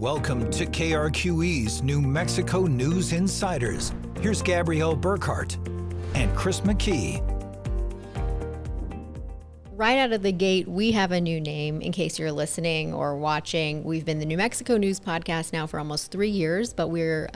Welcome to KRQE's New Mexico News Insiders. Here's Gabrielle Burkhart and Chris McKee. Right out of the gate, we have a new name in case you're listening or watching. We've been the New Mexico News Podcast now for almost 3 years, but we're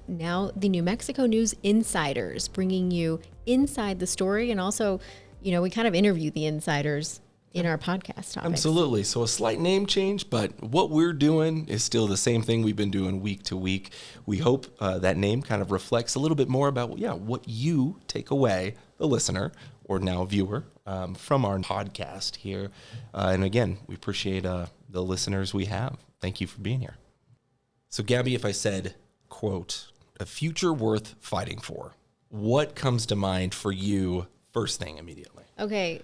now the New Mexico News Insiders, bringing you inside the story. And also, you know, we kind of interview the insiders in our podcast topics. Absolutely. So a slight name change, but what we're doing is still the same thing we've been doing week to week. We hope that name kind of reflects a little bit more about, what you take away, the listener or now viewer, from our podcast here. And again, we appreciate the listeners we have. Thank you for being here. So Gabby, if I said, quote, a future worth fighting for, what comes to mind for you first thing immediately? Okay,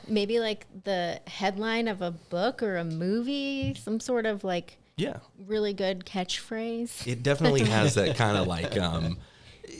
maybe like the headline of a book or a movie, some sort of really good catchphrase. It definitely has that kind of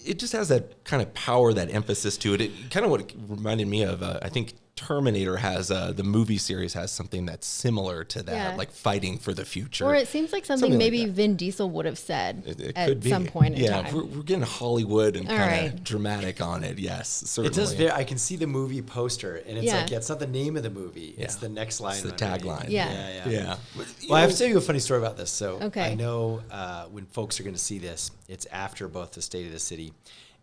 it just has that kind of power, that emphasis to it. It kind of what it reminded me of, I think Terminator has, the movie series has something that's similar to that, like fighting for the future. Or it seems like something maybe like Vin Diesel would have said it at could be. Some point in time. Yeah, we're getting Hollywood and kind of dramatic on it, yes, certainly. It does I can see the movie poster, and it's it's not the name of the movie. It's the next line. It's the tagline. Yeah. Well, I have to tell you a funny story about this. So I know when folks are going to see this, it's after both the State of the City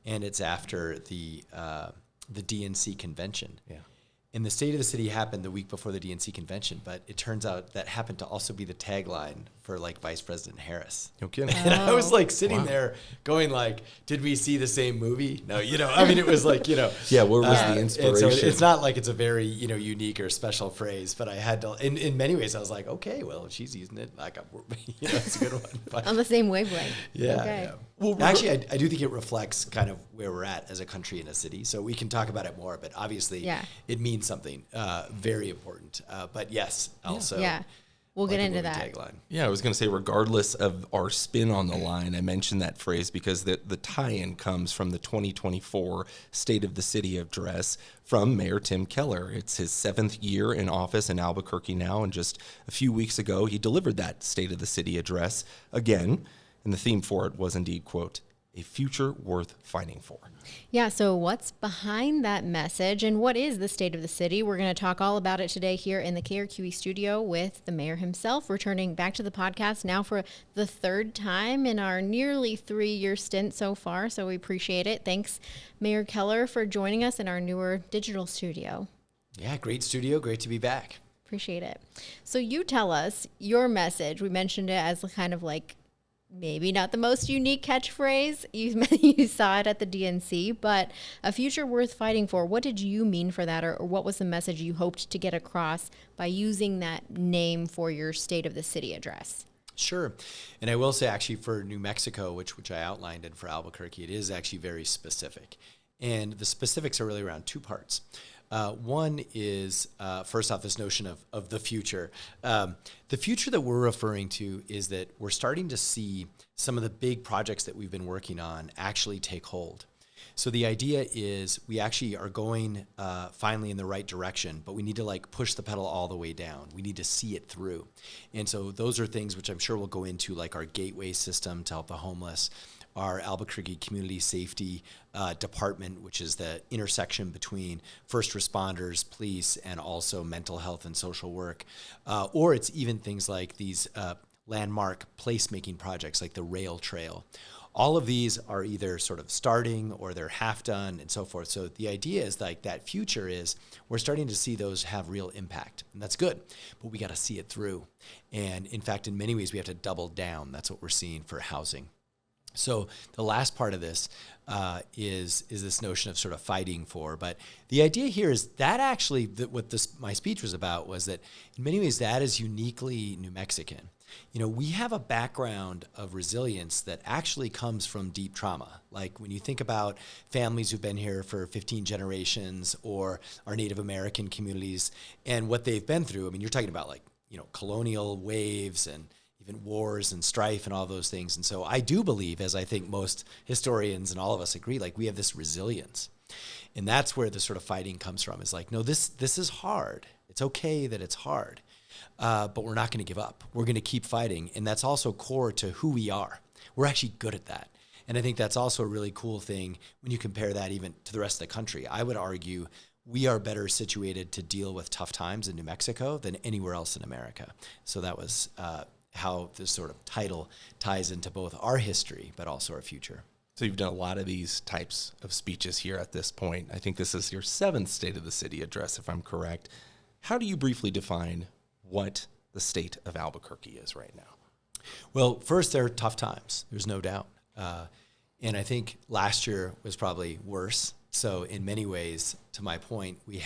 and it's after the DNC convention. Yeah. And the State of the City happened the week before the DNC convention, but it turns out that happened to also be the tagline for Vice President Harris. No kidding. And I was sitting there going did we see the same movie? No, it was Yeah, where was the inspiration? So it's not like it's a very, unique or special phrase, but I had to, in many ways I was like, okay, well, if she's using it, it's a good one. On the same wavelength. Yeah. Okay. Yeah. Well, actually, I do think it reflects kind of where we're at as a country and a city. So we can talk about it more, but obviously it means something very important. But yes, also. Yeah. We'll get into that. Tagline. Yeah, I was going to say, regardless of our spin on the line, I mentioned that phrase because the tie-in comes from the 2024 State of the City address from Mayor Tim Keller. It's his 7th year in office in Albuquerque now, and just a few weeks ago, he delivered that State of the City address again, and the theme for it was indeed, quote, a future worth fighting for. Yeah, so what's behind that message and what is the state of the city? We're going to talk all about it today here in the KRQE studio with the mayor himself, returning back to the podcast now for the 3rd time in our nearly 3-year stint so far, so we appreciate it. Thanks, Mayor Keller, for joining us in our newer digital studio. Yeah, great studio. Great to be back. Appreciate it. So you tell us your message. We mentioned it as kind of maybe not the most unique catchphrase. You saw it at the DNC, but a future worth fighting for. What did you mean for that, or what was the message you hoped to get across by using that name for your State of the City address? Sure. And I will say, actually, for New Mexico, which I outlined, and for Albuquerque, it is actually very specific. And the specifics are really around 2 parts. One is, first off, this notion of the future. The future that we're referring to is that we're starting to see some of the big projects that we've been working on actually take hold. So the idea is we actually are going finally in the right direction, but we need to push the pedal all the way down. We need to see it through. And so those are things which I'm sure we'll go into, like our gateway system to help the homeless, our Albuquerque Community Safety Department, which is the intersection between first responders, police, and also mental health and social work. Or it's even things like these landmark placemaking projects like the rail trail. All of these are either sort of starting or they're half done and so forth. So the idea is that future is we're starting to see those have real impact. And that's good, but we got to see it through. And in fact, in many ways, we have to double down. That's what we're seeing for housing. So the last part of this is this notion of sort of fighting for. But the idea here is that actually what my speech was about was that in many ways that is uniquely New Mexican. We have a background of resilience that actually comes from deep trauma. Like when you think about families who've been here for 15 generations or our Native American communities and what they've been through. I mean, you're talking about colonial waves and even wars and strife and all those things. And so I do believe, as I think most historians and all of us agree, we have this resilience. And that's where the sort of fighting comes from. Is no, this is hard. It's okay that it's hard. but we're not going to give up. We're going to keep fighting. And that's also core to who we are. We're actually good at that. And I think that's also a really cool thing when you compare that even to the rest of the country. I would argue we are better situated to deal with tough times in New Mexico than anywhere else in America. So that was how this sort of title ties into both our history, but also our future. So you've done a lot of these types of speeches here at this point. I think this is your 7th State of the City address, if I'm correct. How do you briefly define what the state of Albuquerque is right now? Well, first, there are tough times. There's no doubt. And I think last year was probably worse. So in many ways, to my point, we've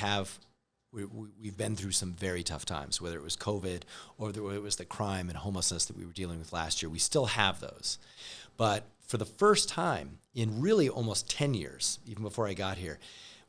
been through some very tough times, whether it was COVID or it was the crime and homelessness that we were dealing with last year. We still have those. But for the first time in really almost 10 years, even before I got here,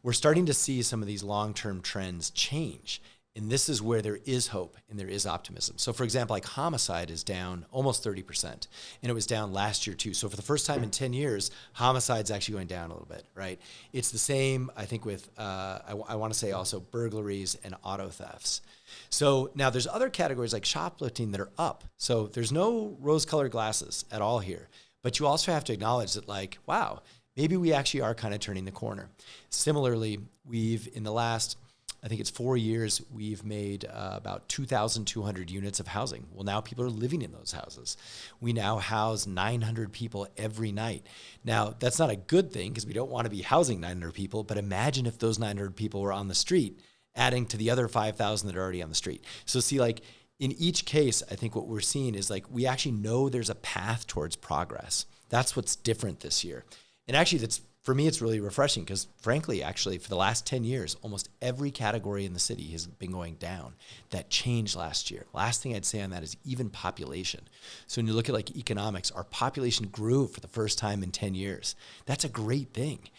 we're starting to see some of these long-term trends change. And this is where there is hope and there is optimism. So for example, like homicide is down almost 30%, and it was down last year too. So for the first time in 10 years, homicide's actually going down a little bit, right? It's the same, I think, with, I want to say also burglaries and auto thefts. So now there's other categories like shoplifting that are up. So there's no rose-colored glasses at all here. But you also have to acknowledge that, like, wow, maybe we actually are kind of turning the corner. Similarly, we've, in the last, I think it's 4 years, we've made about 2,200 units of housing. Well, now people are living in those houses. We now house 900 people every night. Now, that's not a good thing because we don't want to be housing 900 people, but imagine if those 900 people were on the street, adding to the other 5,000 that are already on the street. So see, like, in each case, I think what we're seeing is like we actually know there's a path towards progress. That's what's different this year. And actually, that's, for me, it's really refreshing because frankly, actually, for the last 10 years, almost every category in the city has been going down. That changed last year. Last thing I'd say on that is even population. So when you look at like economics, our population grew for the first time in 10 years. That's a great thing.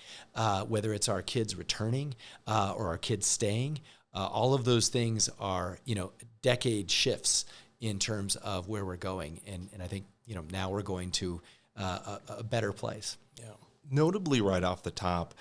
Whether it's our kids returning or our kids staying, all of those things are, decade shifts in terms of where we're going. And I think, now we're going to a better place. Yeah. Notably right off the top,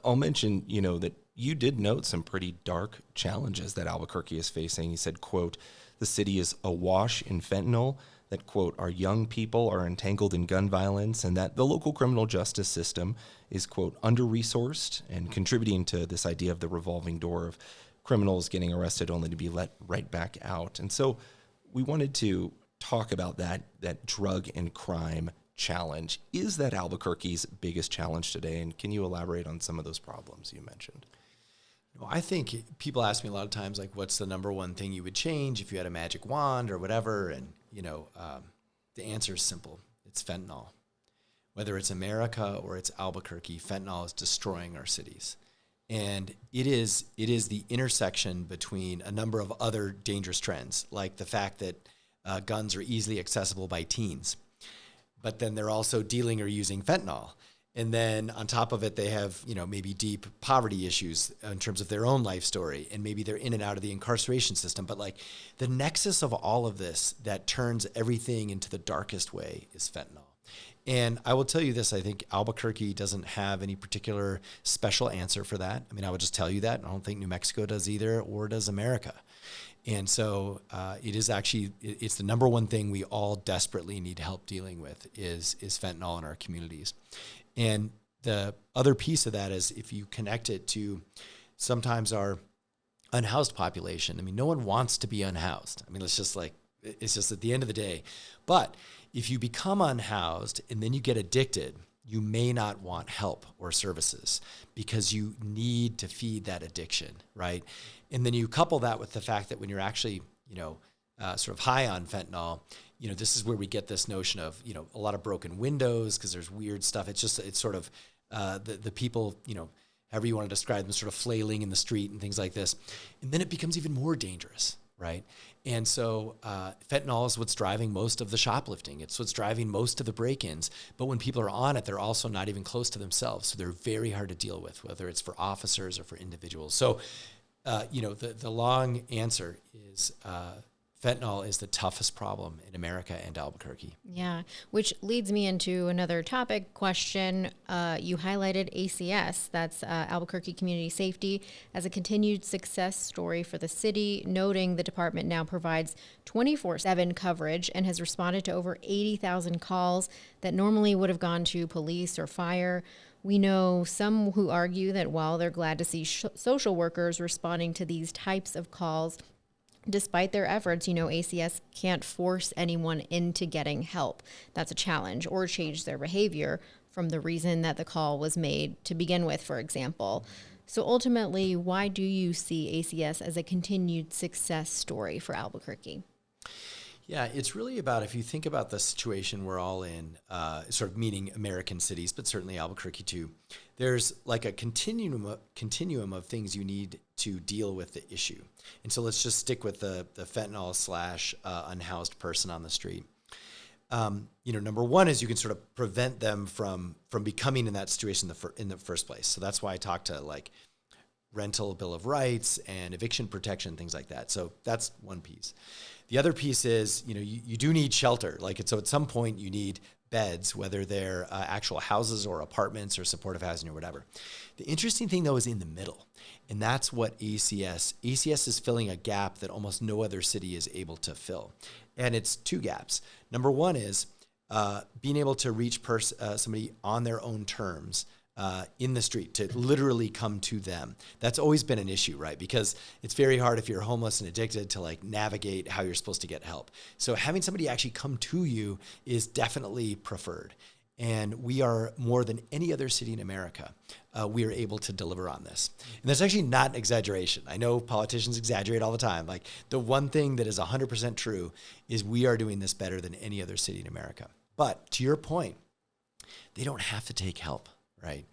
I'll mention, that you did note some pretty dark challenges that Albuquerque is facing. You said, quote, the city is awash in fentanyl, that, quote, our young people are entangled in gun violence, and that the local criminal justice system is, quote, under-resourced and contributing to this idea of the revolving door of criminals getting arrested only to be let right back out. And so we wanted to talk about that drug and crime challenge. Is that Albuquerque's biggest challenge today? And can you elaborate on some of those problems you mentioned? I think people ask me a lot of times, like, what's the number one thing you would change if you had a magic wand or whatever? And, the answer is simple. It's fentanyl. Whether it's America or it's Albuquerque, fentanyl is destroying our cities. And it is the intersection between a number of other dangerous trends, like the fact that guns are easily accessible by teens, but then they're also dealing or using fentanyl. And then on top of it, they have, maybe deep poverty issues in terms of their own life story, and maybe they're in and out of the incarceration system. But like the nexus of all of this that turns everything into the darkest way is fentanyl. And I will tell you this, I think Albuquerque doesn't have any particular special answer for that. I mean, I would just tell you that. I don't think New Mexico does either, or does America. And so it is actually, it's the number one thing we all desperately need help dealing with is fentanyl in our communities. And the other piece of that is if you connect it to sometimes our unhoused population. I mean, no one wants to be unhoused. I mean, it's just at the end of the day. But if you become unhoused and then you get addicted, you may not want help or services because you need to feed that addiction, right? And then you couple that with the fact that when you're actually, sort of high on fentanyl, this is where we get this notion of, a lot of broken windows because there's weird stuff. It's sort of the people, however you want to describe them, sort of flailing in the street and things like this. And then it becomes even more dangerous, right? And so fentanyl is what's driving most of the shoplifting. It's what's driving most of the break-ins. But when people are on it, they're also not even close to themselves. So they're very hard to deal with, whether it's for officers or for individuals. So, the long answer is fentanyl is the toughest problem in America and Albuquerque. Yeah, which leads me into another topic question. You highlighted ACS, that's Albuquerque Community Safety, as a continued success story for the city, noting the department now provides 24/7 coverage and has responded to over 80,000 calls that normally would have gone to police or fire. We know some who argue that while they're glad to see social workers responding to these types of calls, despite their efforts, ACS can't force anyone into getting help. That's a challenge, or change their behavior from the reason that the call was made to begin with, for example. So ultimately, why do you see ACS as a continued success story for Albuquerque? Yeah, it's really about, if you think about the situation we're all in, sort of meaning American cities, but certainly Albuquerque too, there's like a continuum of things you need to deal with the issue. And so let's just stick with the fentanyl / unhoused person on the street. Number one is you can sort of prevent them from becoming in that situation in the first place. So that's why I talk to like rental bill of rights and eviction protection, things like that. So that's one piece. The other piece is, you do need shelter. So at some point you need beds, whether they're actual houses or apartments or supportive housing or whatever. The interesting thing though is in the middle. And that's what ACS is filling a gap that almost no other city is able to fill. And it's two gaps. Number one is being able to reach somebody on their own terms in the street, to literally come to them. That's always been an issue, right? Because it's very hard if you're homeless and addicted to like navigate how you're supposed to get help. So having somebody actually come to you is definitely preferred. And we are, more than any other city in America, we are able to deliver on this. And that's actually not an exaggeration. I know politicians exaggerate all the time. Like, the one thing that is 100% true is we are doing this better than any other city in America. But to your point, they don't have to take help, right?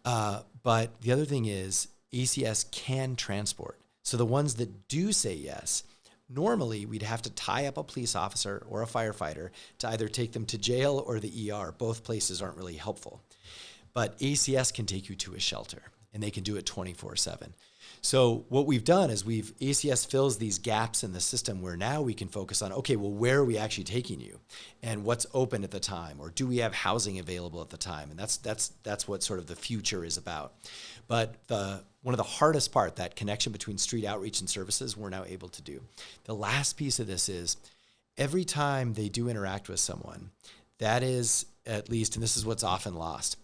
But the other thing is ACS can transport. So the ones that do say yes, normally we'd have to tie up a police officer or a firefighter to either take them to jail or the ER. Both places aren't really helpful. But ACS can take you to a shelter, and they can do it 24/7. So what we've done is ACS fills these gaps in the system where now we can focus on, okay, well, where are we actually taking you, and what's open at the time, or do we have housing available at the time? And that's what sort of the future is about. But one of the hardest part, that connection between street outreach and services, we're now able to do. The last piece of this is every time they do interact with someone, that is at least, and this is what's often lost,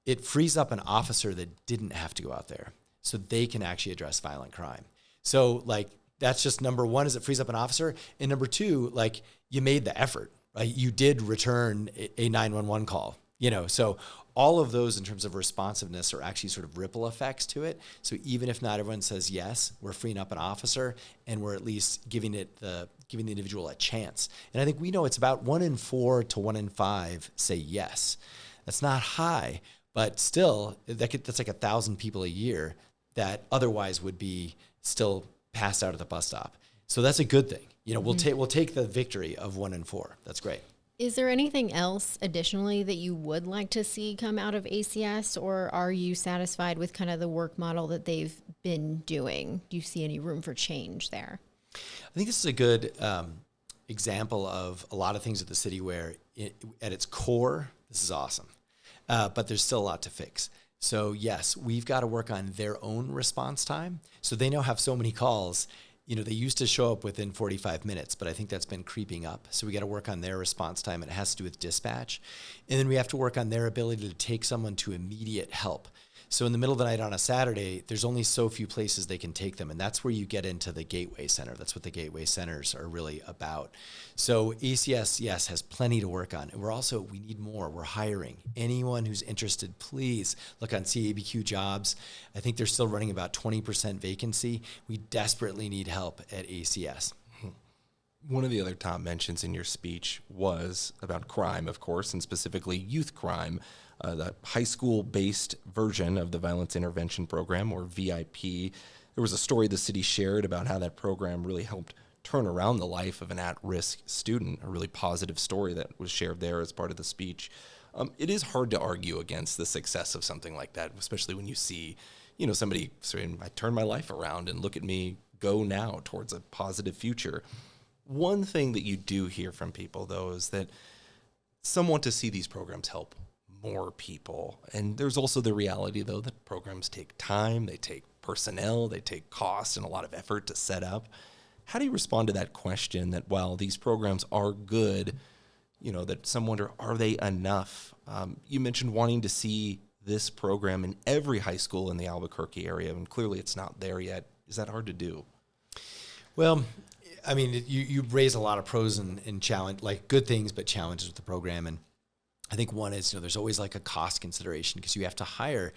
it frees up an officer that didn't have to go out there, so they can actually address violent crime. So that's just number one, is it frees up an officer. And number two, you made the effort, right? You did return a 911 call, so all of those in terms of responsiveness are actually sort of ripple effects to it. So even if not everyone says yes, we're freeing up an officer, and we're at least giving the individual a chance. And I think we know it's about 1 in 4 to 1 in 5 say yes. That's not high, but still that's like 1,000 people a year that otherwise would be still passed out at the bus stop. So that's a good thing. We'll take the victory of 1 in 4. That's great. Is there anything else additionally that you would like to see come out of ACS, or are you satisfied with kind of the work model that they've been doing? Do you see any room for change there? I think this is a good example of a lot of things at the city where at its core, this is awesome. But there's still a lot to fix. So yes, we've got to work on their own response time. So they now have so many calls. They used to show up within 45 minutes, but I think that's been creeping up. So we got to work on their response time, and it has to do with dispatch. And then we have to work on their ability to take someone to immediate help. So in the middle of the night on a Saturday, there's only so few places they can take them. And that's where you get into the Gateway Center. That's what the Gateway Centers are really about. So ACS, yes, has plenty to work on. And we need more. We're hiring. Anyone who's interested, please look on CABQ Jobs. I think they're still running about 20% vacancy. We desperately need help at ACS. One of the other top mentions in your speech was about crime, of course, and specifically youth crime. The high school-based version of the Violence Intervention Program, or VIP. There was a story the city shared about how that program really helped turn around the life of an at-risk student, a really positive story that was shared there as part of the speech. It is hard to argue against the success of something like that, especially when you see, somebody saying, I turned my life around and look at me go now towards a positive future. One thing that you do hear from people, though, is that some want to see these programs help more people. And there's also the reality, though, that programs take time, they take personnel, they take cost and a lot of effort to set up. How do you respond to that question that while these programs are good, that some wonder, are they enough? You mentioned wanting to see this program in every high school in the Albuquerque area, and clearly it's not there yet. Is that hard to do? Well, I mean, you raise a lot of pros and challenge, like good things, but challenges with the program. And I think one is, there's always like a cost consideration because you have to hire.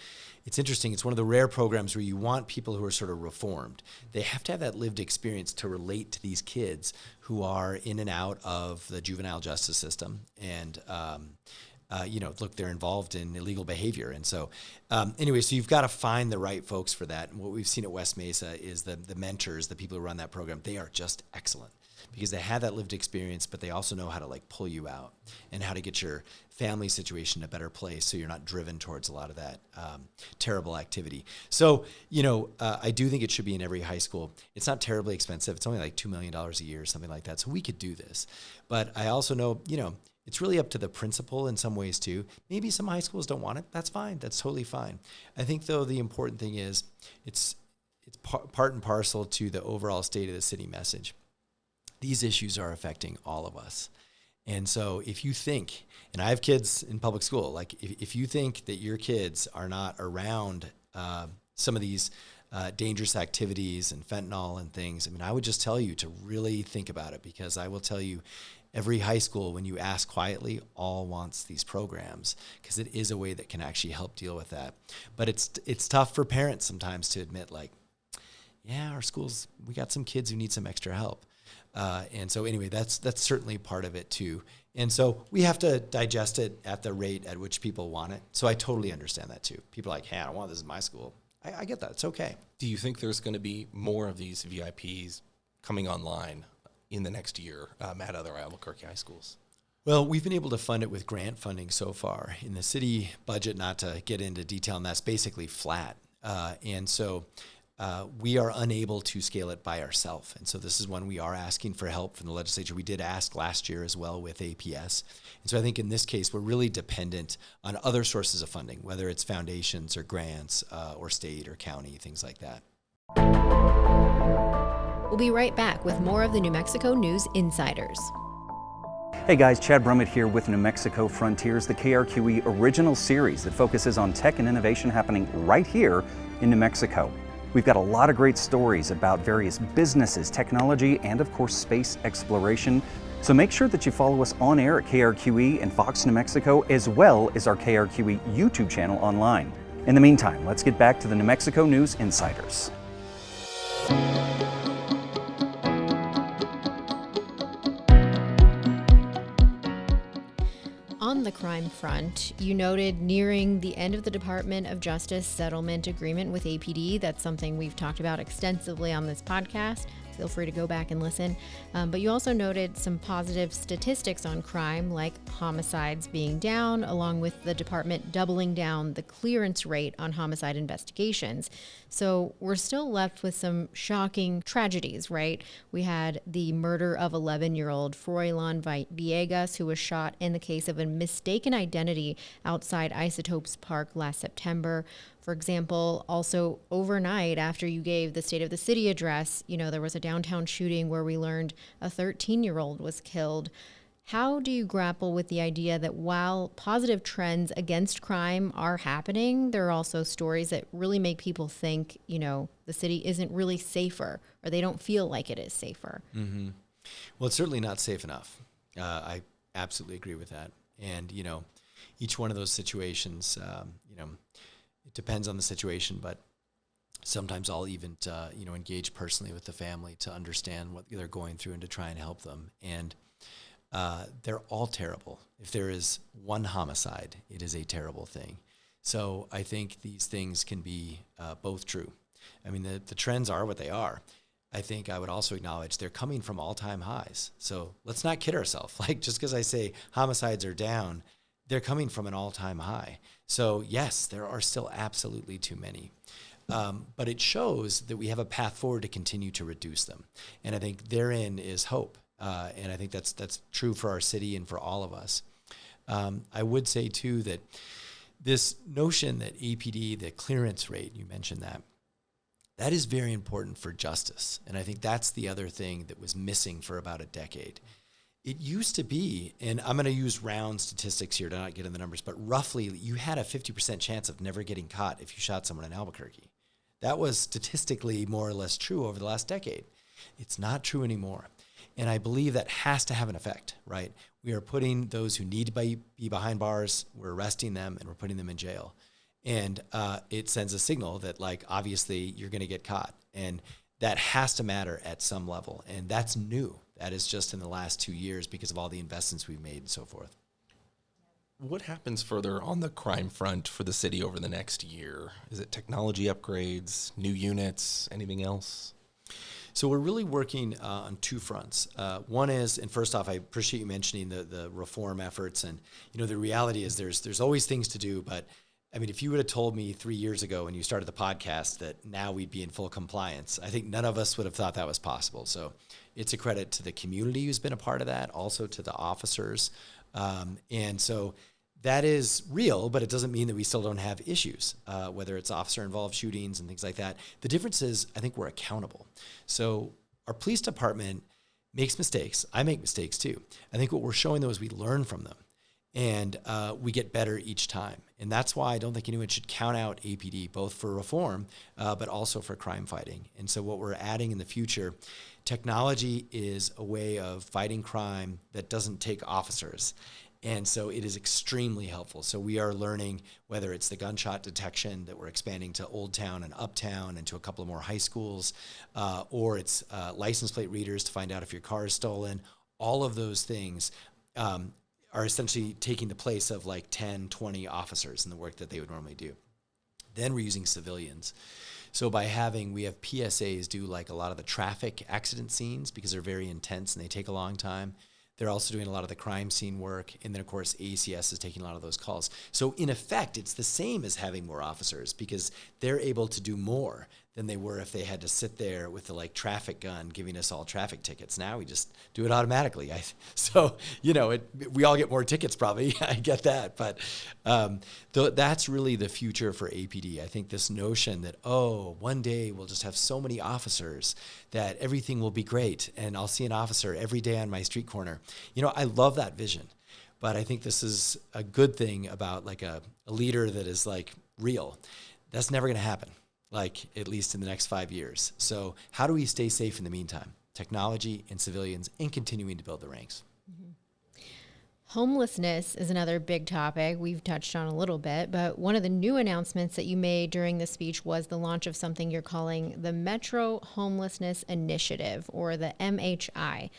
It's interesting. It's one of the rare programs where you want people who are sort of reformed. They have to have that lived experience to relate to these kids who are in and out of the juvenile justice system. And, look, they're involved in illegal behavior. And so anyway, so you've got to find the right folks for that. And what we've seen at West Mesa is the mentors, the people who run that program, they are just excellent because they have that lived experience, but they also know how to like pull you out and how to get your family situation in a better place so you're not driven towards a lot of that terrible activity. So, I do think it should be in every high school. It's not terribly expensive. It's only like $2 million a year, something like that. So we could do this. But I also know, it's really up to the principal in some ways too. Maybe some high schools don't want it. That's fine. That's totally fine. I think though the important thing is it's part and parcel to the overall state of the city message. These issues are affecting all of us. And so if you think, and I have kids in public school, like if you think that your kids are not around some of these dangerous activities and fentanyl and things, I would just tell you to really think about it because I will tell you, every high school, when you ask quietly, all wants these programs because it is a way that can actually help deal with that. But it's tough for parents sometimes to admit, like, yeah, our schools, we got some kids who need some extra help. And so anyway, that's certainly part of it too. And so we have to digest it at the rate at which people want it. So I totally understand that too. People are like, hey, I don't want this in my school. I get that. It's okay. Do you think there's going to be more of these VIPs coming online in the next year at other Albuquerque high schools? Well, we've been able to fund it with grant funding so far. In the city budget, not to get into detail, and that's basically flat. And so we are unable to scale it by ourselves. And so this is when we are asking for help from the legislature. We did ask last year as well with APS. And so I think in this case, we're really dependent on other sources of funding, whether it's foundations or grants or state or county, things like that. We'll be right back with more of the New Mexico News Insiders. Hey guys, Chad Brummett here with New Mexico Frontiers, the KRQE original series that focuses on tech and innovation happening right here in New Mexico. We've got a lot of great stories about various businesses, technology, and of course space exploration. So make sure that you follow us on air at KRQE and Fox New Mexico, as well as our KRQE YouTube channel online. In the meantime, let's get back to the New Mexico News Insiders. On the crime front, you noted nearing the end of the Department of Justice settlement agreement with APD. That's something we've talked about extensively on this podcast. Feel free to go back and listen. But you also noted some positive statistics on crime, like homicides being down, along with the department doubling down the clearance rate on homicide investigations. So we're still left with some shocking tragedies, right? We had the murder of 11-year-old Froilan Villegas, who was shot in the case of a mistaken identity outside Isotopes Park last September. For example, also overnight after you gave the State of the City address, there was a downtown shooting where we learned a 13-year-old was killed. How do you grapple with the idea that while positive trends against crime are happening, there are also stories that really make people think, the city isn't really safer, or they don't feel like it is safer? Mm-hmm. Well, it's certainly not safe enough. I absolutely agree with that. And, each one of those situations, it depends on the situation, but sometimes I'll even, engage personally with the family to understand what they're going through and to try and help them. And they're all terrible. If there is one homicide, it is a terrible thing. So I think these things can be both true. I mean, the trends are what they are. I think I would also acknowledge they're coming from all-time highs. So let's not kid ourselves. Like, just because I say homicides are down, they're coming from an all-time high. So yes, there are still absolutely too many. But it shows that we have a path forward to continue to reduce them. And I think therein is hope. And I think that's true for our city and for all of us. I would say, too, that this notion that APD, the clearance rate, you mentioned that is very important for justice. And I think that's the other thing that was missing for about a decade. It used to be, and I'm going to use round statistics here to not get in the numbers, but roughly you had a 50% chance of never getting caught if you shot someone in Albuquerque. That was statistically more or less true over the last decade. It's not true anymore. And I believe that has to have an effect, right? We are putting those who need to be behind bars, we're arresting them, and we're putting them in jail. And it sends a signal that, like, obviously you're going to get caught. And that has to matter at some level. And that's new. That is just in the last 2 years because of all the investments we've made and so forth. What happens further on the crime front for the city over the next year? Is it technology upgrades, new units, anything else? So we're really working on two fronts. One is, and first off, I appreciate you mentioning the reform efforts. And, you know, the reality is there's always things to do. But, I mean, if you would have told me 3 years ago when you started the podcast that now we'd be in full compliance, I think none of us would have thought that was possible. So it's a credit to the community who's been a part of that, also to the officers. And so that is real, but it doesn't mean that we still don't have issues, whether it's officer-involved shootings and things like that. The difference is I think we're accountable. So our police department makes mistakes. I make mistakes too. I think what we're showing, though, is we learn from them, and we get better each time. And that's why I don't think anyone should count out APD, both for reform, but also for crime fighting. And so what we're adding in the future, technology is a way of fighting crime that doesn't take officers. And so it is extremely helpful. So we are learning whether it's the gunshot detection that we're expanding to Old Town and Uptown and to a couple of more high schools, or it's license plate readers to find out if your car is stolen. All of those things are essentially taking the place of like 10, 20 officers in the work that they would normally do. Then we're using civilians. So we have PSAs do like a lot of the traffic accident scenes because they're very intense and they take a long time. They're also doing a lot of the crime scene work. And then, of course, ACS is taking a lot of those calls. So, in effect, it's the same as having more officers because they're able to do more than they were if they had to sit there with the, like, traffic gun giving us all traffic tickets. Now we just do it automatically. So, you know, we all get more tickets probably. I get that. But that's really the future for APD. I think this notion that, one day we'll just have so many officers that everything will be great and I'll see an officer every day on my street corner. You know, I love that vision, but I think this is a good thing about like a leader that is like real. That's never going to happen, like at least in the next 5 years. So how do we stay safe in the meantime? Technology and civilians and continuing to build the ranks. Homelessness is another big topic we've touched on a little bit, but one of the new announcements that you made during the speech was the launch of something you're calling the Metro Homelessness Initiative, or the MHI.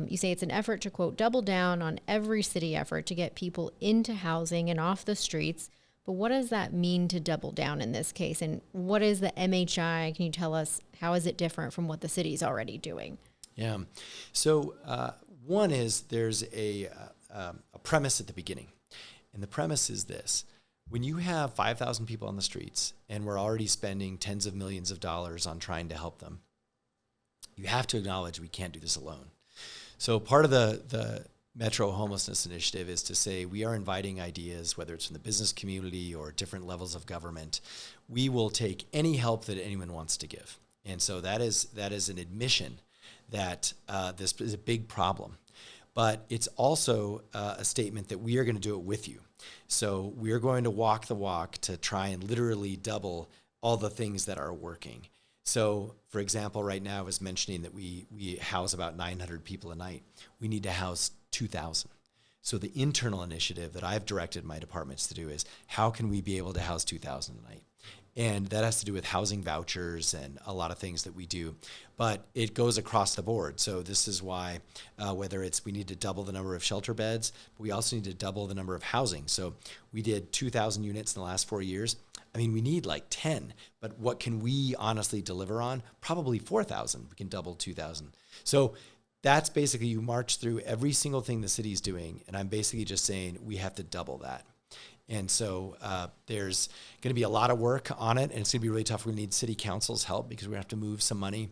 You say it's an effort to, quote, double down on every city effort to get people into housing and off the streets. But what does that mean to double down in this case? And what is the MHI? Can you tell us how is it different from what the city's already doing? Yeah. So one is there's a premise at the beginning. And the premise is this. When you have 5,000 people on the streets and we're already spending tens of millions of dollars on trying to help them, you have to acknowledge we can't do this alone. So part of the Metro Homelessness Initiative is to say we are inviting ideas, whether it's from the business community or different levels of government. We will take any help that anyone wants to give. And so that is an admission that this is a big problem. But it's also a statement that we are going to do it with you. So we are going to walk the walk to try and literally double all the things that are working. So, for example, right now I was mentioning that we house about 900 people a night. We need to house 2,000. So the internal initiative that I've directed my departments to do is how can we be able to house 2,000 a night? And that has to do with housing vouchers and a lot of things that we do. But it goes across the board. So this is why whether it's we need to double the number of shelter beds, but we also need to double the number of housing. So we did 2,000 units in the last 4 years. I mean, we need like 10. But what can we honestly deliver on? Probably 4,000. We can double 2,000. So that's basically you march through every single thing the city's doing. And I'm basically just saying we have to double that. And so there's going to be a lot of work on it, and it's going to be really tough. We need city council's help because we have to move some money.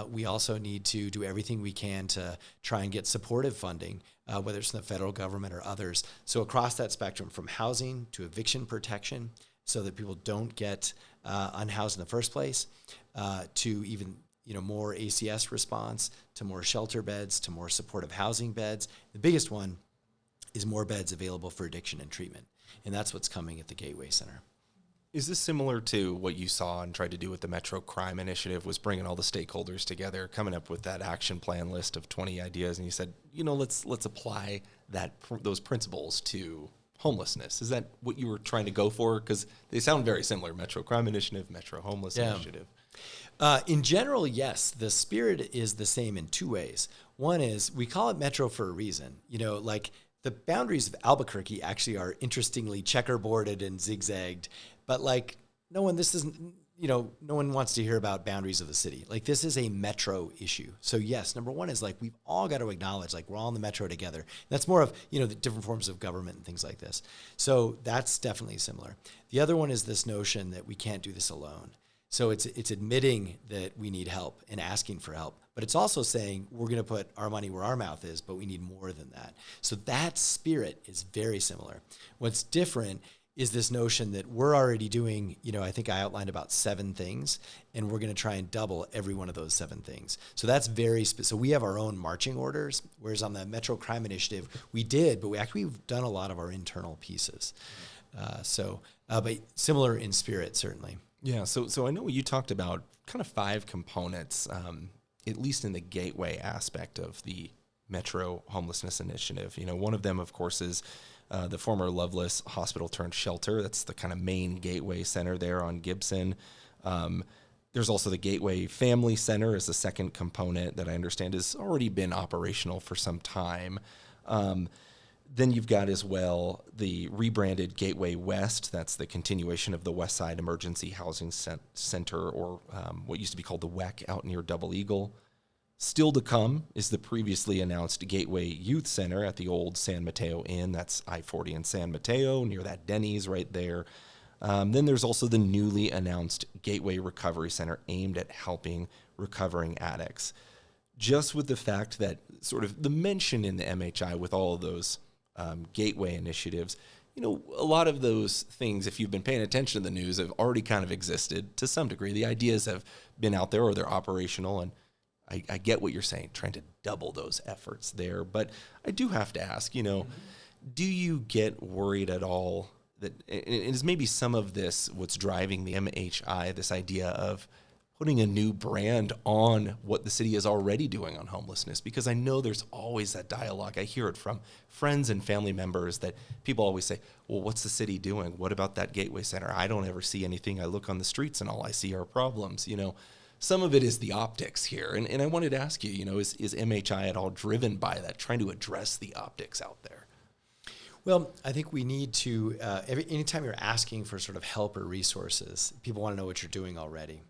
We also need to do everything we can to try and get supportive funding, whether it's from the federal government or others. So across that spectrum, from housing to eviction protection, so that people don't get unhoused in the first place, to even more ACS response, to more shelter beds, to more supportive housing beds. The biggest one is more beds available for addiction and treatment, and that's what's coming at the Gateway Center. Is this similar to what you saw and tried to do with the Metro Crime Initiative, was bringing all the stakeholders together, coming up with that action plan list of 20 ideas, and you said, let's apply those principles to homelessness? Is that what you were trying to go for? Because they sound very similar: Metro Crime Initiative, Metro Homeless Initiative. In general, yes, the spirit is the same in two ways. One is we call it Metro for a reason. Like the boundaries of Albuquerque actually are interestingly checkerboarded and zigzagged, but like no one wants to hear about boundaries of the city. Like this is a metro issue. So yes, number one is like we've all got to acknowledge like we're all in the metro together. That's more of, the different forms of government and things like this. So that's definitely similar. The other one is this notion that we can't do this alone. So it's admitting that we need help and asking for help, but it's also saying we're going to put our money where our mouth is, but we need more than that. So that spirit is very similar. What's different is this notion that we're already doing, I think I outlined about 7 things, and we're going to try and double every one of those 7 things. So that's very so we have our own marching orders, whereas on the Metro Crime Initiative, we've done a lot of our internal pieces. But similar in spirit, certainly. Yeah, so I know you talked about kind of 5 components, at least in the gateway aspect of the Metro Homelessness Initiative. One of them, of course, is the former Loveless Hospital turned shelter. That's the kind of main gateway center there on Gibson. There's also the Gateway Family Center as the second component that I understand has already been operational for some time. Then you've got as well the rebranded Gateway West. That's the continuation of the West Side Emergency Housing Center, or what used to be called the WEC out near Double Eagle. Still to come is the previously announced Gateway Youth Center at the old San Mateo Inn. That's I-40 in San Mateo, near that Denny's right there. Then there's also the newly announced Gateway Recovery Center aimed at helping recovering addicts. Just with the fact that sort of the mention in the MHI with all of those gateway initiatives, a lot of those things, if you've been paying attention to the news, have already kind of existed to some degree. The ideas have been out there or they're operational, and I get what you're saying, trying to double those efforts there. But I do have to ask, do you get worried at all that, and is maybe some of this what's driving the MHI, this idea of putting a new brand on what the city is already doing on homelessness? Because I know there's always that dialogue. I hear it from friends and family members that people always say, well, what's the city doing? What about that Gateway Center? I don't ever see anything. I look on the streets and all I see are problems. Some of it is the optics here. And I wanted to ask you, is MHI at all driven by that, trying to address the optics out there? Well, I think we need to, anytime you're asking for sort of help or resources, people want to know what you're doing already.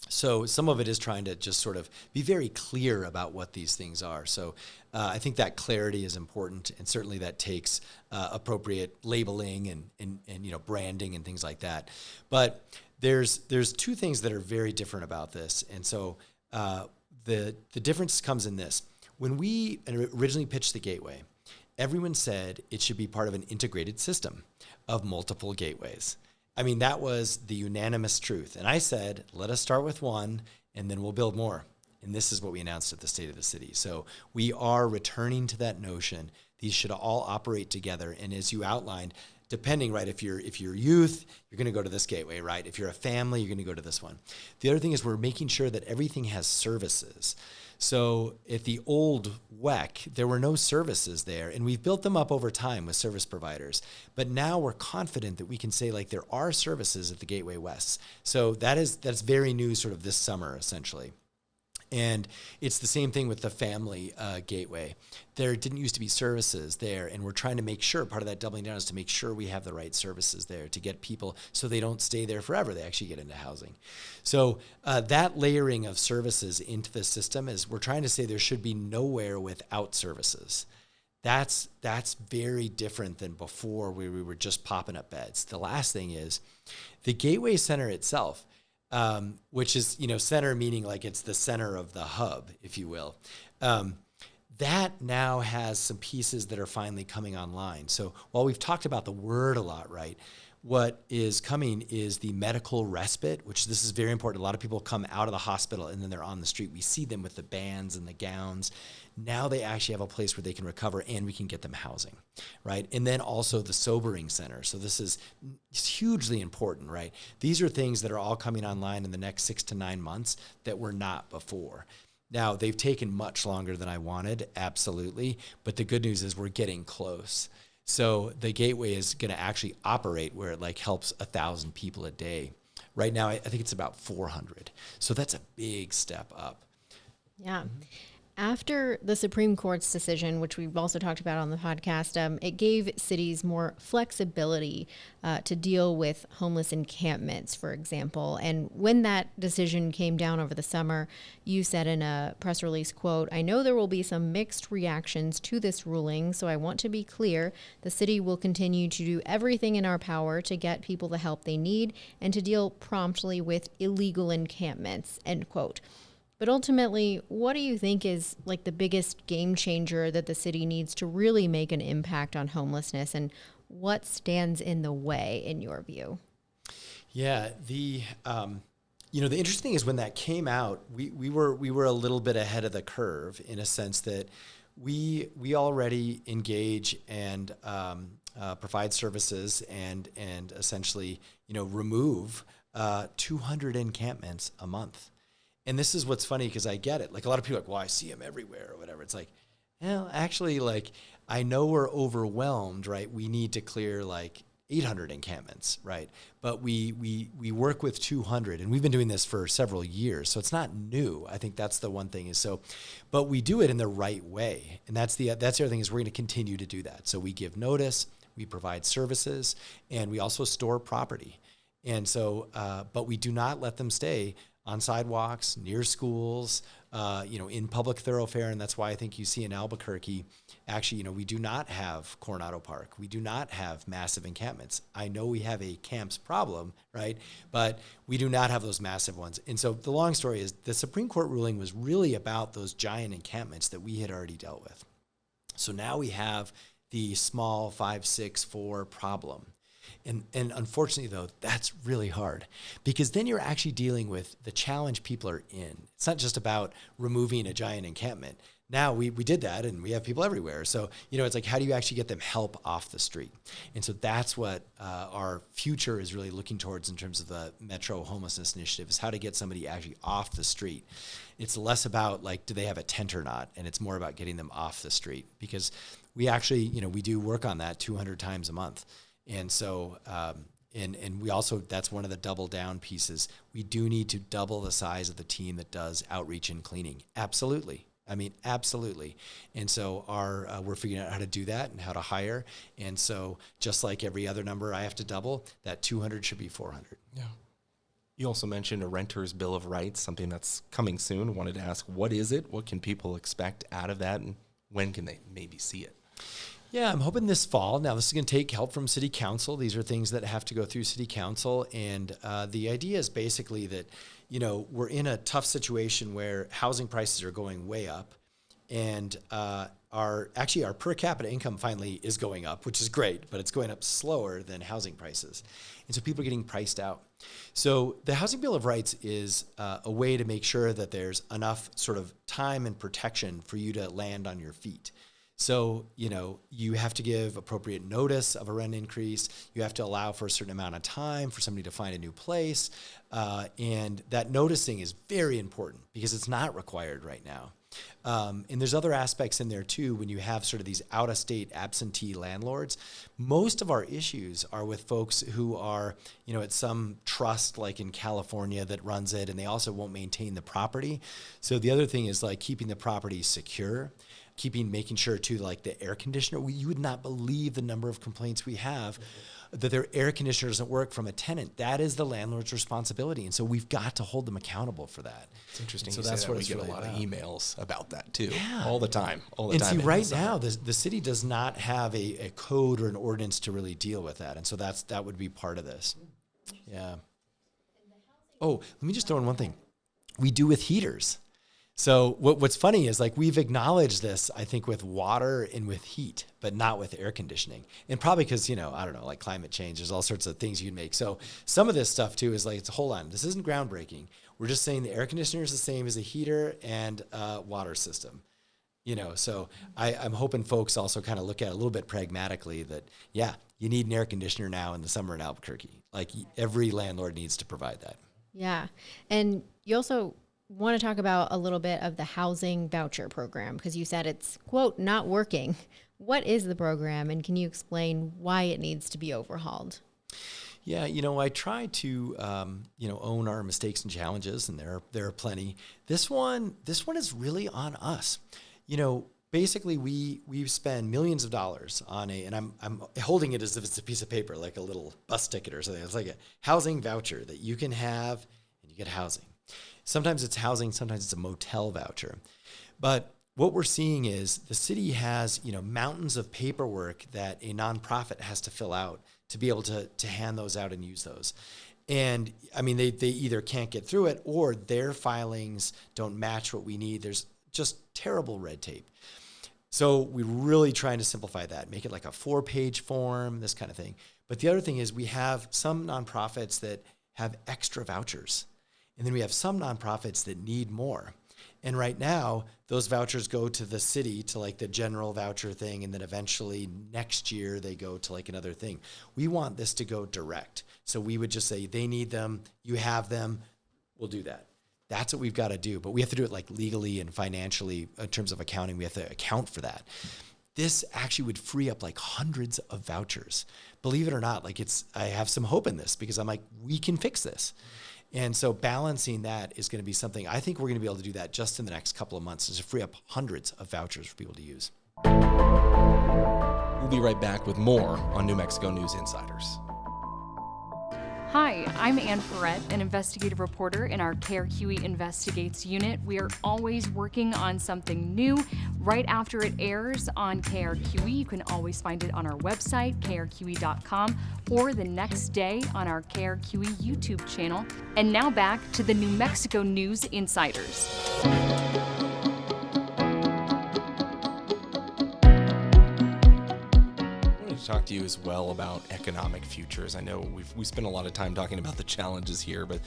So some of it is trying to just sort of be very clear about what these things are. So I think that clarity is important, and certainly that takes appropriate labeling and branding and things like that. But there's 2 things that are very different about this, and so the difference comes in this. When we originally pitched the Gateway, everyone said it should be part of an integrated system of multiple gateways. I mean, that was the unanimous truth. And I said, let us start with one, and then we'll build more. And this is what we announced at the State of the City. So we are returning to that notion. These should all operate together. And as you outlined, depending, right, if you're youth, you're going to go to this gateway, right? If you're a family, you're going to go to this one. The other thing is we're making sure that everything has services. So at the old WEC, there were no services there, and we've built them up over time with service providers. But now we're confident that we can say, like, there are services at the Gateway West. So that's very new sort of this summer, essentially. And it's the same thing with the family gateway. There didn't used to be services there, and we're trying to make sure, part of that doubling down is to make sure we have the right services there to get people so they don't stay there forever. They actually get into housing. So that layering of services into the system is, we're trying to say there should be nowhere without services. That's very different than before, where we were just popping up beds. The last thing is the Gateway Center itself. which is, center meaning like it's the center of the hub, if you will. That now has some pieces that are finally coming online. So while we've talked about the word a lot, right, what is coming is the medical respite, which this is very important. A lot of people come out of the hospital and then they're on the street. We see them with the bands and the gowns. Now they actually have a place where they can recover and we can get them housing, right? And then also the sobering center. So this is hugely important, right? These are things that are all coming online in the next 6 to 9 months that were not before. Now, they've taken much longer than I wanted, absolutely. But the good news is we're getting close. So the gateway is going to actually operate where it like helps 1,000 people a day. Right now, I think it's about 400. So that's a big step up. Yeah. After the Supreme Court's decision, which we've also talked about on the podcast, it gave cities more flexibility to deal with homeless encampments, for example. And when that decision came down over the summer, you said in a press release, quote, "I know there will be some mixed reactions to this ruling, so I want to be clear. The city will continue to do everything in our power to get people the help they need and to deal promptly with illegal encampments," end quote. But ultimately, what do you think is like the biggest game changer that the city needs to really make an impact on homelessness, and what stands in the way in your view? Yeah, the interesting thing is when that came out, we were a little bit ahead of the curve in a sense that we already engage and provide services and essentially remove 200 encampments a month. And this is what's funny because I get it. Like a lot of people are like, well, I see them everywhere or whatever. It's like, well, actually, like I know we're overwhelmed, right? We need to clear like 800 encampments, right? But we work with 200, and we've been doing this for several years, so it's not new. I think that's the one thing is so, but we do it in the right way, and that's the other thing is we're going to continue to do that. So we give notice, we provide services, and we also store property, and so but we do not let them stay on sidewalks, near schools, in public thoroughfare. And that's why I think you see in Albuquerque, actually, we do not have Coronado Park. We do not have massive encampments. I know we have a camps problem, right? But we do not have those massive ones. And so the long story is the Supreme Court ruling was really about those giant encampments that we had already dealt with. So now we have the small 5, 6, 4 problem. And unfortunately, though, that's really hard because then you're actually dealing with the challenge people are in. It's not just about removing a giant encampment. Now we did that and we have people everywhere. So, it's like, how do you actually get them help off the street? And so that's what our future is really looking towards in terms of the Metro Homelessness Initiative is how to get somebody actually off the street. It's less about like, do they have a tent or not? And it's more about getting them off the street because we actually, we do work on that 200 times a month. And so, and we also, that's one of the double down pieces. We do need to double the size of the team that does outreach and cleaning. Absolutely. Absolutely. And so we're figuring out how to do that and how to hire. And so just like every other number I have to double, that 200 should be 400. Yeah. You also mentioned a renter's bill of rights, something that's coming soon. Wanted to ask, what is it? What can people expect out of that? And when can they maybe see it? Yeah, I'm hoping this fall. Now, this is going to take help from City Council. These are things that have to go through City Council. And the idea is basically that, we're in a tough situation where housing prices are going way up. And our per capita income finally is going up, which is great, but it's going up slower than housing prices. And so people are getting priced out. So the Housing Bill of Rights is a way to make sure that there's enough sort of time and protection for you to land on your feet. So, you have to give appropriate notice of a rent increase. You have to allow for a certain amount of time for somebody to find a new place. And that noticing is very important because it's not required right now. And there's other aspects in there too. When you have sort of these out-of-state absentee landlords, most of our issues are with folks who are, at some trust like in California that runs it, and they also won't maintain the property. So the other thing is like keeping the property secure. Making sure too, like the air conditioner, you would not believe the number of complaints we have that their air conditioner doesn't work from a tenant. That is the landlord's responsibility. And so we've got to hold them accountable for that. It's interesting. So that's what we get really a lot about. of emails about that too. Yeah. All the time. And see, right now, the city does not have a code or an ordinance to really deal with that. And so that would be part of this. Yeah. Oh, let me just throw in one thing. We do with heaters. So what's funny is like we've acknowledged this, I think, with water and with heat, but not with air conditioning. And probably because, I don't know, like climate change, there's all sorts of things you'd make. So some of this stuff too is like, hold on, this isn't groundbreaking. We're just saying the air conditioner is the same as a heater and a water system. So I'm hoping folks also kind of look at it a little bit pragmatically that, yeah, you need an air conditioner now in the summer in Albuquerque. Like every landlord needs to provide that. Yeah. And you also want to talk about a little bit of the housing voucher program because you said it's, quote, not working. What is the program, and can you explain why it needs to be overhauled? Yeah, I try to, own our mistakes and challenges, and there are plenty. This one is really on us. Basically we spend millions of dollars on and I'm holding it as if it's a piece of paper, like a little bus ticket or something. It's like a housing voucher that you can have and you get housing. Sometimes it's housing, sometimes it's a motel voucher. But what we're seeing is the city has, mountains of paperwork that a nonprofit has to fill out to be able to hand those out and use those. And I mean, they either can't get through it or their filings don't match what we need. There's just terrible red tape. So we're really trying to simplify that, make it like a 4-page form, this kind of thing. But the other thing is we have some nonprofits that have extra vouchers. And then we have some nonprofits that need more. And right now, those vouchers go to the city to like the general voucher thing. And then eventually next year they go to like another thing. We want this to go direct. So we would just say, they need them, you have them, we'll do that. That's what we've got to do. But we have to do it like legally and financially in terms of accounting. We have to account for that. This actually would free up like hundreds of vouchers. Believe it or not, I have some hope in this because I'm like, we can fix this. And so balancing that is going to be something, I think we're going to be able to do that just in the next couple of months, is to free up hundreds of vouchers for people to use. We'll be right back with more on New Mexico News Insiders. Hi, I'm Ann Perrette, an investigative reporter in our KRQE Investigates unit. We are always working on something new. Right after it airs on KRQE, you can always find it on our website, krqe.com, or the next day on our KRQE YouTube channel. And now back to the New Mexico News Insiders. Talk to you as well about economic futures. I know we spent a lot of time talking about the challenges here, but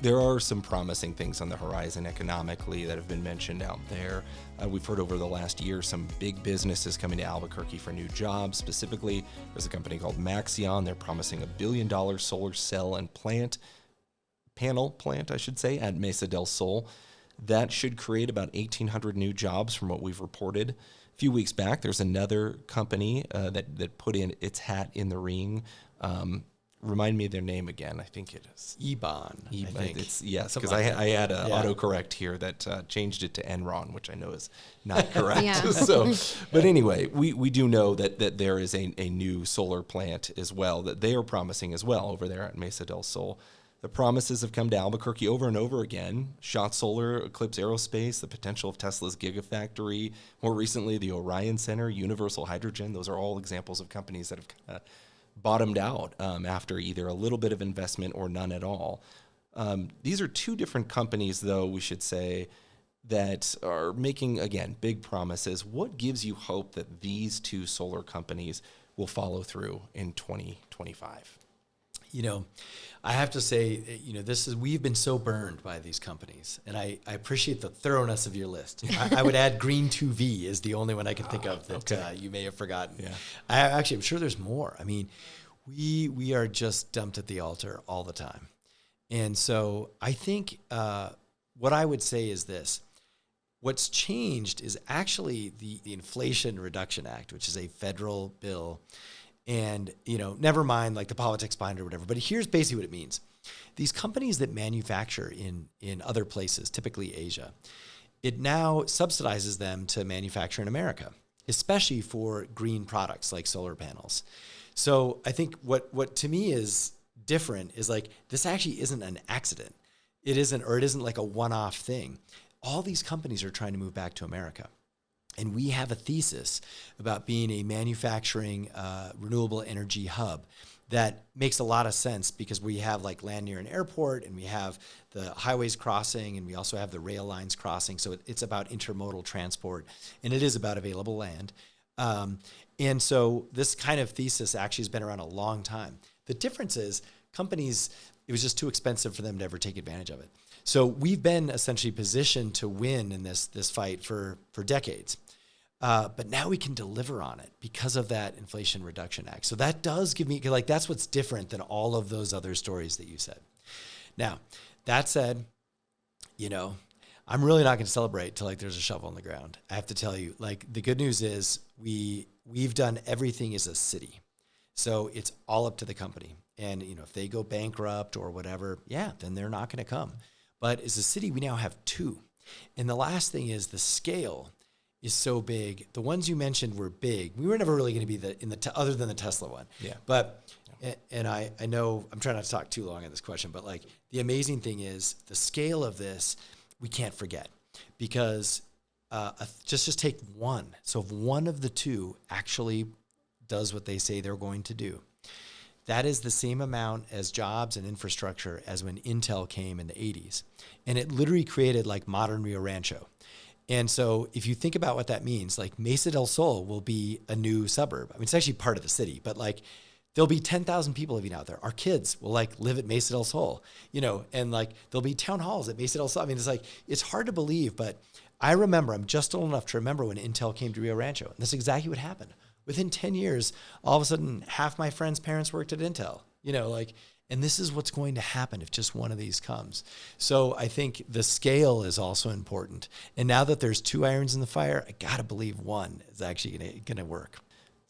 there are some promising things on the horizon economically that have been mentioned out there. We've heard over the last year some big businesses coming to Albuquerque for new jobs. Specifically, there's a company called Maxion. They're promising $1 billion solar cell and panel plant, at Mesa del Sol. That should create about 1,800 new jobs from what we've reported. A few weeks back, there's another company that put in its hat in the ring. Remind me of their name again. I think it is Ebon. I think. Yes, because like I had an autocorrect here that changed it to Enron, which I know is not correct. Yeah. But anyway, we do know that there is a new solar plant as well that they are promising as well over there at Mesa del Sol. The promises have come to Albuquerque over and over again. Shot Solar, Eclipse Aerospace, the potential of Tesla's Gigafactory, more recently the Orion Center, Universal Hydrogen. Those are all examples of companies that have kind of bottomed out after either a little bit of investment or none at all. These are two different companies, though, we should say, that are making, again, big promises. What gives you hope that these two solar companies will follow through in 2025? I have to say, we've been so burned by these companies, and I appreciate the thoroughness of your list. I would add Green 2V is the only one I can think of that you may have forgotten. Yeah. I'm sure there's more. I mean, we are just dumped at the altar all the time. And so I think what I would say is this. What's changed is actually the Inflation Reduction Act, which is a federal bill. And, never mind like the politics behind it or whatever, but here's basically what it means. These companies that manufacture in other places, typically Asia, it now subsidizes them to manufacture in America, especially for green products like solar panels. So I think what to me is different is like, this actually isn't an accident. It isn't like a one-off thing. All these companies are trying to move back to America. And we have a thesis about being a manufacturing renewable energy hub that makes a lot of sense because we have like land near an airport and we have the highways crossing and we also have the rail lines crossing. So it's about intermodal transport and it is about available land. And so this kind of thesis actually has been around a long time. The difference is companies, it was just too expensive for them to ever take advantage of it. So we've been essentially positioned to win in this fight for decades. But now we can deliver on it because of that Inflation Reduction Act. So that does give me, like, that's what's different than all of those other stories that you said. Now, that said, you know, I'm really not going to celebrate till like there's a shovel in the ground. I have to tell you, like, the good news is we've done everything as a city. So it's all up to the company. And, you know, if they go bankrupt or whatever, yeah, then they're not going to come. But as a city, we now have two. And the last thing is the scale is so big. The ones you mentioned were big. We were never really going to be other than the Tesla one. Yeah. But, and I know, I'm trying not to talk too long on this question, but like the amazing thing is the scale of this, we can't forget because just take one. So if one of the two actually does what they say they're going to do, that is the same amount as jobs and infrastructure as when Intel came in the 80s. And it literally created like modern Rio Rancho. And so if you think about what that means, like Mesa del Sol will be a new suburb. I mean, it's actually part of the city, but like there'll be 10,000 people living out there. Our kids will like live at Mesa del Sol, you know, and like there'll be town halls at Mesa del Sol. I mean, it's like, it's hard to believe, but I remember, I'm just old enough to remember when Intel came to Rio Rancho. And that's exactly what happened. Within 10 years, all of a sudden, half my friends' parents worked at Intel, you know, like, and this is what's going to happen if just one of these comes. So I think the scale is also important. And now that there's two irons in the fire, I got to believe one is actually going to work.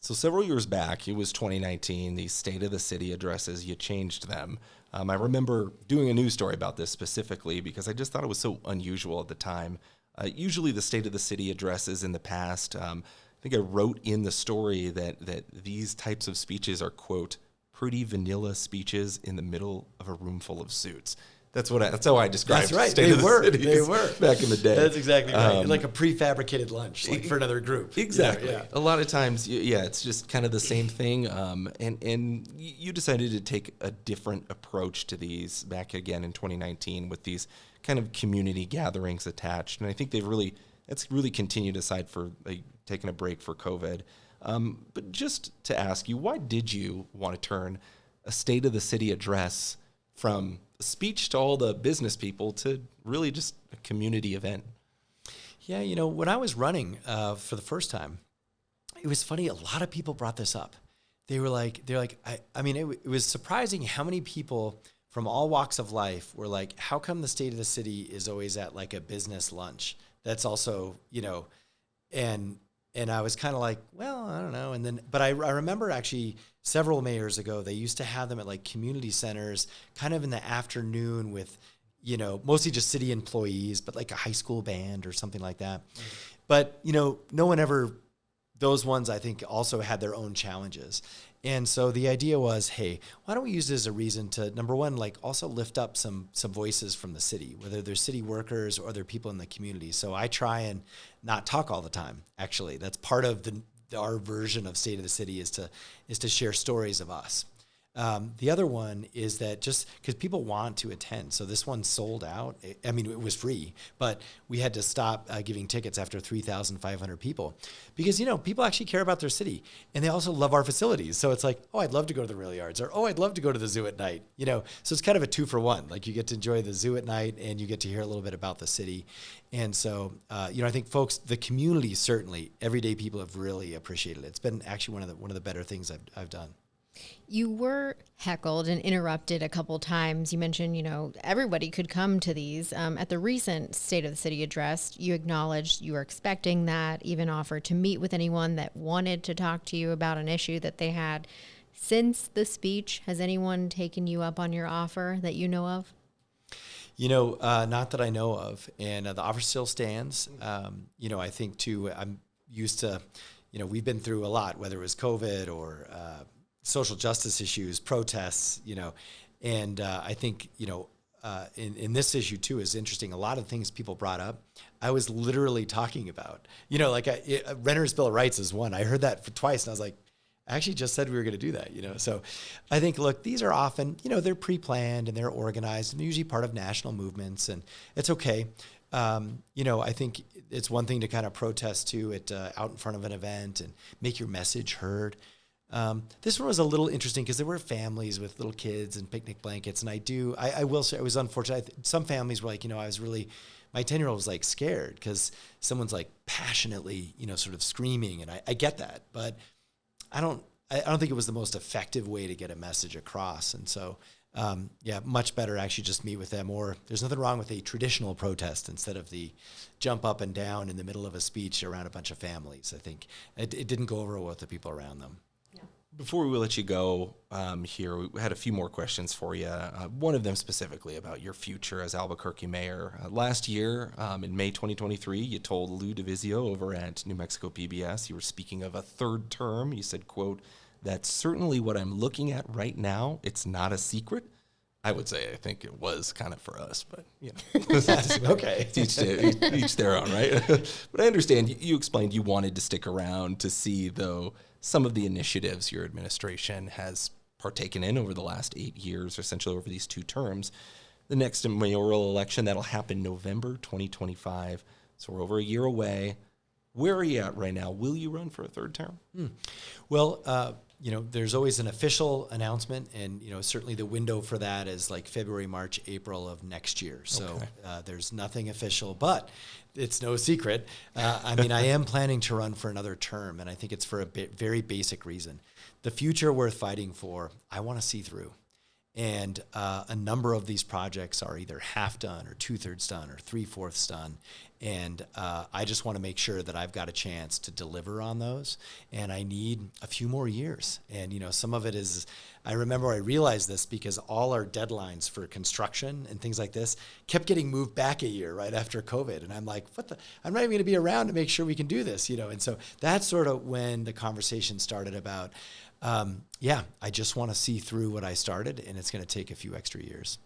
So several years back, it was 2019, these State of the City addresses, you changed them. I remember doing a news story about this specifically because I just thought it was so unusual at the time. Usually the State of the City addresses in the past, I think I wrote in the story that these types of speeches are, quote, pretty vanilla speeches in the middle of a room full of suits. That's how I described. That's right. State of the Cities They were back in the day. That's exactly right. Like a prefabricated lunch, like for another group. Exactly. Yeah. A lot of times, it's just kind of the same thing. And you decided to take a different approach to these back again in 2019 with these kind of community gatherings attached. And I think that's really continued aside for taking a break for COVID. But just to ask you, why did you want to turn a State of the City address from a speech to all the business people to really just a community event? Yeah, you know, when I was running for the first time, it was funny. A lot of people brought this up. They're like, I mean, it was surprising how many people from all walks of life were like, how come the State of the City is always at like a business lunch? That's also, you know, and I was kind of like, well, I don't know. And then, but I remember actually several mayors ago, they used to have them at like community centers, kind of in the afternoon with, you know, mostly just city employees, but like a high school band or something like that. Mm-hmm. But, you know, no one ever, those ones I think also had their own challenges. And so the idea was, hey, why don't we use this as a reason to, number one, like also lift up some voices from the city, whether they're city workers or other people in the community. So I try and not talk all the time, actually. That's part of our version of State of the City is to share stories of us. The other one is that just because people want to attend. So this one sold out. I mean, it was free, but we had to stop giving tickets after 3,500 people because, you know, people actually care about their city and they also love our facilities. So it's like, oh, I'd love to go to the rail yards or, oh, I'd love to go to the zoo at night, you know? So it's kind of a 2-for-1. Like you get to enjoy the zoo at night and you get to hear a little bit about the city. And so, you know, I think folks, the community, certainly everyday people have really appreciated it. It's been actually one of the better things I've done. You were heckled and interrupted a couple times. You mentioned, you know, everybody could come to these. At the recent State of the City address, you acknowledged you were expecting that, even offered to meet with anyone that wanted to talk to you about an issue that they had. Since the speech, has anyone taken you up on your offer that you know of? You know, not that I know of. And the offer still stands. You know, I think, too, I'm used to, you know, we've been through a lot, whether it was COVID or social justice issues, protests, you know, and I think, you know, in this issue too is interesting. A lot of things people brought up, I was literally talking about, you know, like Renter's Bill of Rights is one. I heard that twice and I was like, I actually just said we were going to do that, So I think, look, these are often, they're pre-planned and they're organized and usually part of national movements, and it's okay. I think it's one thing to kind of protest too out in front of an event and make your message heard. This one was a little interesting because there were families with little kids and picnic blankets. And I will say, it was unfortunate. Some families were like, my 10-year-old was like scared because someone's like passionately, sort of screaming. And I get that, but I don't think it was the most effective way to get a message across. And so, much better actually just meet with them, or there's nothing wrong with a traditional protest instead of the jump up and down in the middle of a speech around a bunch of families. I think it didn't go over well with the people around them. Before we let you go here, we had a few more questions for you. One of them specifically about your future as Albuquerque mayor. Last year, in May 2023, you told Lou DeVizio over at New Mexico PBS, you were speaking of a third term. You said, quote, "That's certainly what I'm looking at right now. It's not a secret." I would say I think it was kind of for us, but, Okay. each their own, right? But I understand you explained you wanted to stick around to see, though, some of the initiatives your administration has partaken in over the last 8 years, or essentially over these 2 terms. The next mayoral election, that'll happen November 2025. So we're over a year away. Where are you at right now? Will you run for a third term? Well, there's always an official announcement, and, certainly the window for that is like February, March, April of next year. So there's nothing official, but it's no secret. I am planning to run for another term, and I think it's for a very basic reason. The future worth fighting for, I want to see through. And a number of these projects are either half done or 2/3 done or 3/4 done. And I just want to make sure that I've got a chance to deliver on those. And I need a few more years. And, some of it is, I remember I realized this because all our deadlines for construction and things like this kept getting moved back a year right after COVID. And I'm like, I'm not even going to be around to make sure we can do this, And so that's sort of when the conversation started about, I just want to see through what I started, and it's going to take a few extra years.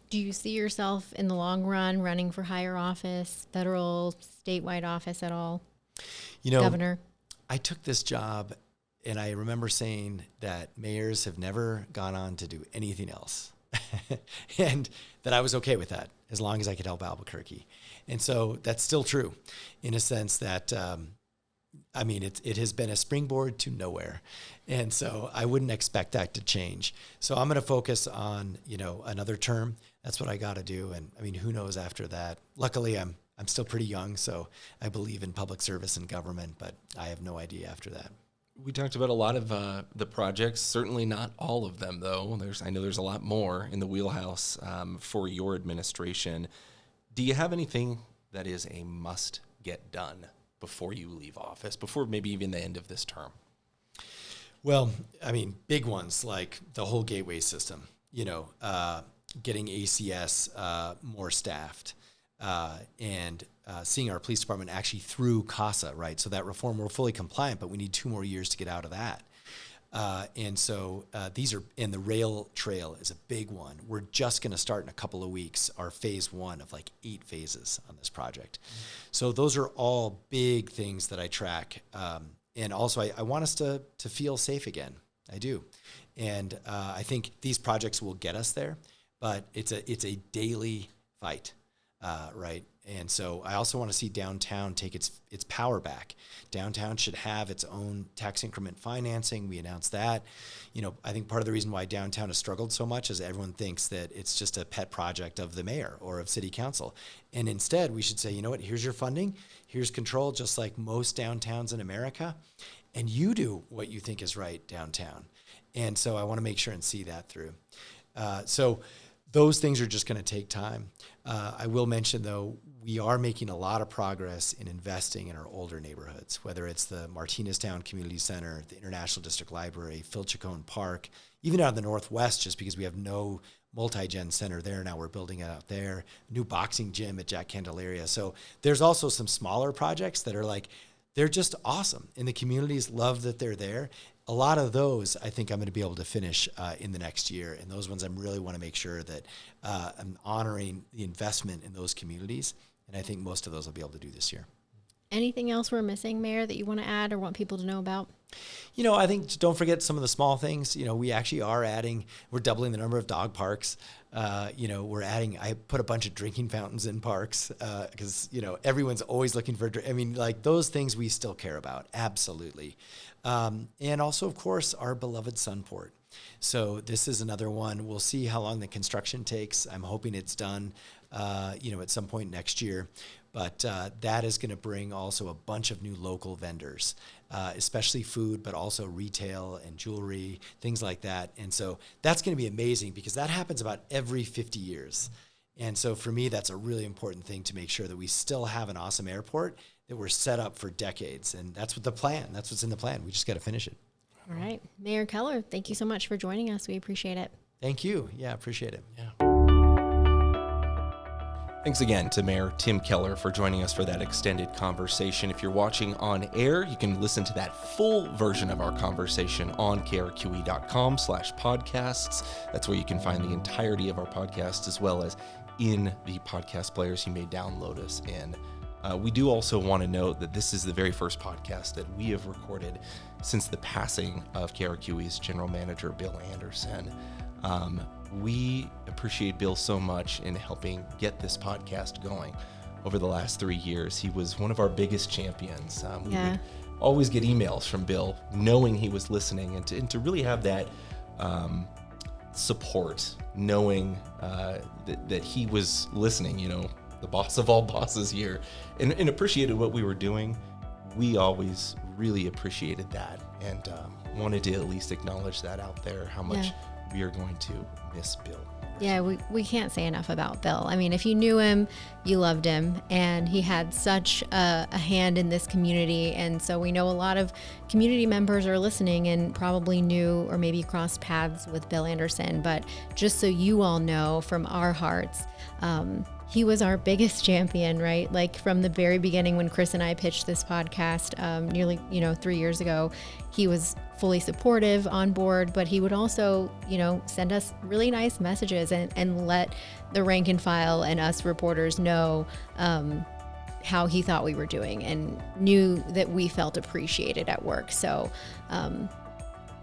Do you see yourself in the long run running for higher office, federal, statewide office at all? Governor? I took this job, and I remember saying that mayors have never gone on to do anything else, and that I was okay with that as long as I could help Albuquerque. And so that's still true in a sense that, it has been a springboard to nowhere. And so I wouldn't expect that to change. So I'm going to focus on, another term. That's what I got to do. And who knows after that? Luckily, I'm still pretty young, so I believe in public service and government, but I have no idea after that. We talked about a lot of the projects, certainly not all of them, though. I know there's a lot more in the wheelhouse for your administration. Do you have anything that is a must get done before you leave office, before maybe even the end of this term? Well, big ones like the whole gateway system, getting ACS more staffed, and seeing our police department actually through CASA, right? So that reform, we're fully compliant, but we need 2 more years to get out of that. And so and the rail trail is a big one. We're just going to start in a couple of weeks, our phase 1 of like 8 phases on this project. So those are all big things that I track. And also I want us to feel safe again. I do. And I think these projects will get us there, but it's a daily fight, right? And so I also want to see downtown take its power back. Downtown should have its own tax increment financing. We announced that. I think part of the reason why downtown has struggled so much is everyone thinks that it's just a pet project of the mayor or of city council. And instead, we should say, here's your funding, here's control, just like most downtowns in America, and you do what you think is right downtown. And so I want to make sure and see that through. So those things are just going to take time. I will mention, though, we are making a lot of progress in investing in our older neighborhoods, whether it's the Martineztown Community Center, the International District Library, Phil Chacon Park, even out in the Northwest, just because we have no multi-gen center there. Now we're building it out there, new boxing gym at Jack Candelaria. So there's also some smaller projects that are they're just awesome. And the communities love that they're there. A lot of those, I think I'm going to be able to finish in the next year. And those ones I really want to make sure that I'm honoring the investment in those communities. And I think most of those I'll be able to do this year. Anything else we're missing, Mayor, that you want to add or want people to know about? I think don't forget some of the small things. We actually we're doubling the number of dog parks. I put a bunch of drinking fountains in parks because, everyone's always looking for, those things we still care about. Absolutely. And also, of course, our beloved Sunport. So this is another one. We'll see how long the construction takes. I'm hoping it's done, at some point next year. But that is going to bring also a bunch of new local vendors, especially food, but also retail and jewelry, things like that. And so that's going to be amazing because that happens about every 50 years. And so for me, that's a really important thing to make sure that we still have an awesome airport that we're set up for decades. And that's what the plan. That's what's in the plan. We just got to finish it. All right. Mayor Keller, thank you so much for joining us. We appreciate it. Thank you. Yeah, appreciate it. Yeah. Thanks again to Mayor Tim Keller for joining us for that extended conversation. If you're watching on air, you can listen to that full version of our conversation on krqe.com/podcasts. That's where you can find the entirety of our podcast, as well as in the podcast players you may download us in. We do also want to note that this is the very first podcast that we have recorded since the passing of KRQE's general manager, Bill Anderson. We appreciate Bill so much in helping get this podcast going over the last 3 years. He was one of our biggest champions. We would always get emails from Bill knowing he was listening, and to really have that support, knowing that he was listening, the boss of all bosses here, and appreciated what we were doing. We always really appreciated that, and wanted to at least acknowledge that out there, how much we are going to miss Bill. Yeah, we can't say enough about Bill. I mean, if you knew him, you loved him, and he had such a hand in this community. And so we know a lot of community members are listening and probably knew or maybe crossed paths with Bill Anderson. But just so you all know from our hearts, he was our biggest champion, right? Like from the very beginning when Chris and I pitched this podcast nearly, 3 years ago, he was fully supportive, on board, but he would also, send us really nice messages and let the rank and file and us reporters know how he thought we were doing and knew that we felt appreciated at work. So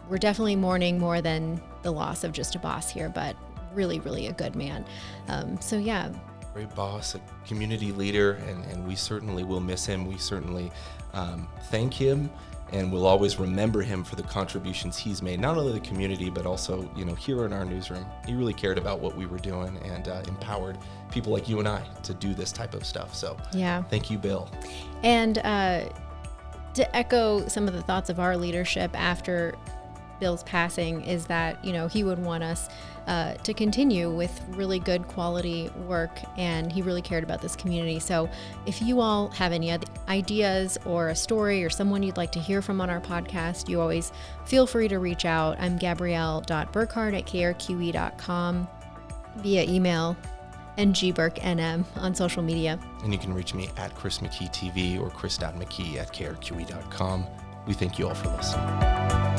we're definitely mourning more than the loss of just a boss here, but really, really a good man. Great boss, a community leader, and we certainly will miss him. We certainly thank him, and we'll always remember him for the contributions he's made, not only to the community, but also, here in our newsroom. He really cared about what we were doing and empowered people like you and I to do this type of stuff. So thank you, Bill. And to echo some of the thoughts of our leadership after Bill's passing is that, he would want us to continue with really good quality work, and he really cared about this community. So if you all have any ideas or a story or someone you'd like to hear from on our podcast, you always feel free to reach out. I'm Gabrielle.Burkhart@krqe.com via email, and gburknm on social media. And you can reach me at Chris McKee TV or chris.mckee@krqe.com. We thank you all for listening.